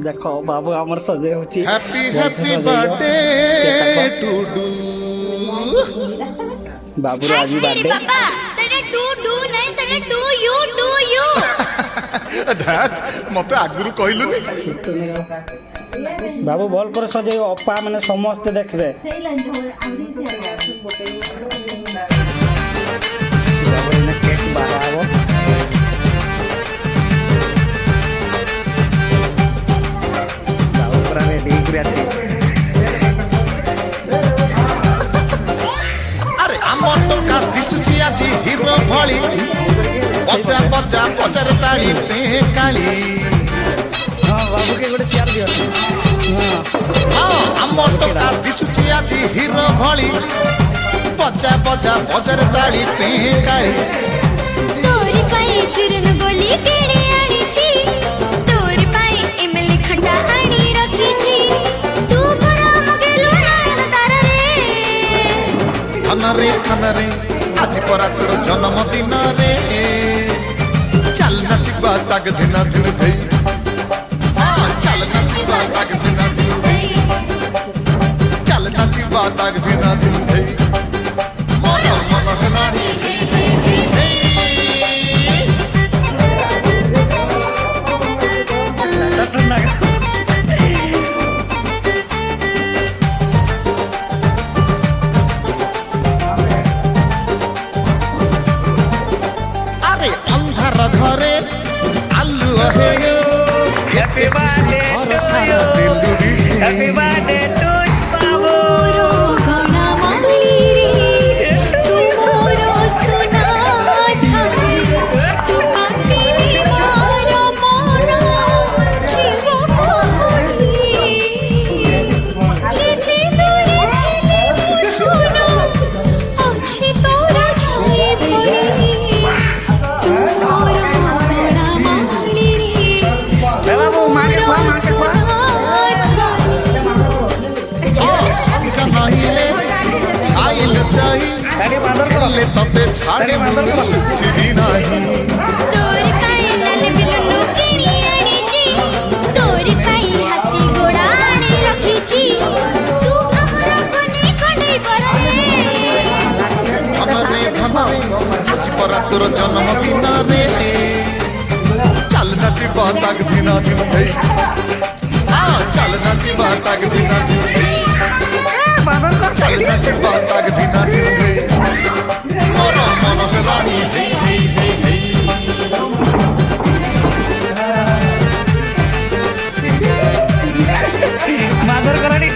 ଦେଖ ବାବୁ ଆମର ସଜେଇ ହଉଛି happy happy birthday to do ବାବୁର ଆଜି तेरे ବାର୍ଥଡେ पापा सेटा डू नहीं सेटा डू यू मते आगुरु कहलुनी ବାବୁ ଭଲ করে ସଜେଇ ଅପା ମାନେ ସମସ୍ତେ ଦେଖିବେ ବାବୁ ଏଇନେ କେକ୍ ବାହା ହବ ବାବୁ ପୁରା ରେଡି ହେଇକି ଅଛି अरे आमर तो का दिसुची आजी हीरो भली बचा बचा बजार ताली पे काली ହଁ ବାବୁ के ଗୋଟେ ଚେୟାର ଦିଅ हां आमर तो का दिसुची आजी हीरो भली बचा बचा बजार ताली पे काली तोरी पाई चूरन गोली केड़े आनी छी तोरी पाई इमली खंडा आनी रखी छी तू बरा मगेलो नयन तारा रे खाना रे आज परा तोर जन्मदिन रे चल नाचिबा ताग दिन दिन धई हां चल नाचिबा ताग दिन दिन धई चल नाचिबा ताग दिन दिन धई मन मन हलानी अरे अंधार घरे आलू है हैप्पी बर्थडे घर सारा दिल बिछे हैप्पी बर्थडे तू मोरो घना माली रे तू मोरो सुना थारी तू पातिली मारा मोरा जीव कोहड़ी जिते दूरे थिले बुझुना अच्छी तोरा छाई पड़ी तू मोरो घना माली रे तू मोरो सुना थारी हां संजा नहीं ले छाइल चाही ले तबे छाड़ी मुझे भी नहीं तोरी पाई नल बिलनु केड़ी आनी छी तोरी पाई हाथी घोड़ा आनी रखी छी तू हमरा कोने खंडे पर रे धन रे आज परा तोर जन्मदिन रे चल नाचिबा ताग दिन दिन धई हां चल नाचिबा ताग दिन दिन धई चल नाचिबा ताग दिन दिन धई मोर मन हलानी हे हे हे हे ମାଦର କରାଣି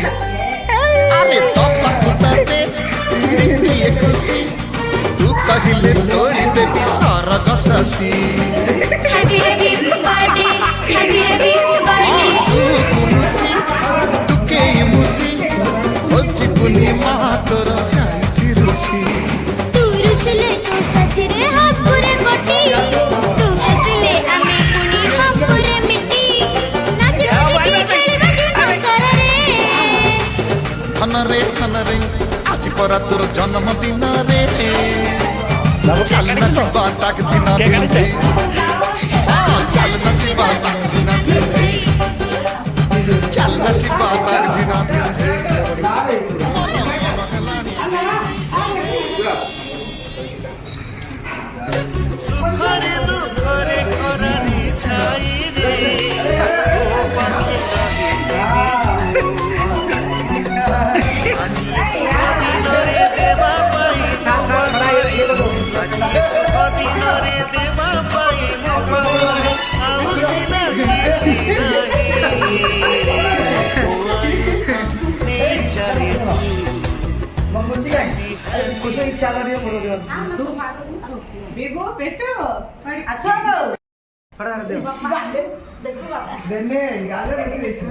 अरे तोपा कुताते दिखती ये खुशी तू कहिले तोड़ी देवी सारा गसासी हैप्पी बर्थडे हैप्पी बर्थडे तू कुमुसी तू के मुसी होची पुनी माँ तोरा चाई चिरुसी तू रुसले तो साथी रे हापुरे कोटी तू हसले आमे पुनी हापुरे मिट्टी नाच कूदी खेलबा दिन सारा रे खन रे आज परा तोर जन्मदिन रे चल नाचिबा ताक दिन दिन धई हां चल नाचिबा ताक दिन दिन धई चल नाचिबा ताक दिन दिन धई सुखरे दुखरे करनी छाई रे ओ पाखे काहे आज सुख दिन रे देवा पाई आज सुख दिन रे देवा पाई मोरे आउ सिना କିଛି ନାହିଁ ओ आइसा ने चले बेगो बेटो आसो ଦେନେ ଗାଲେ ବସି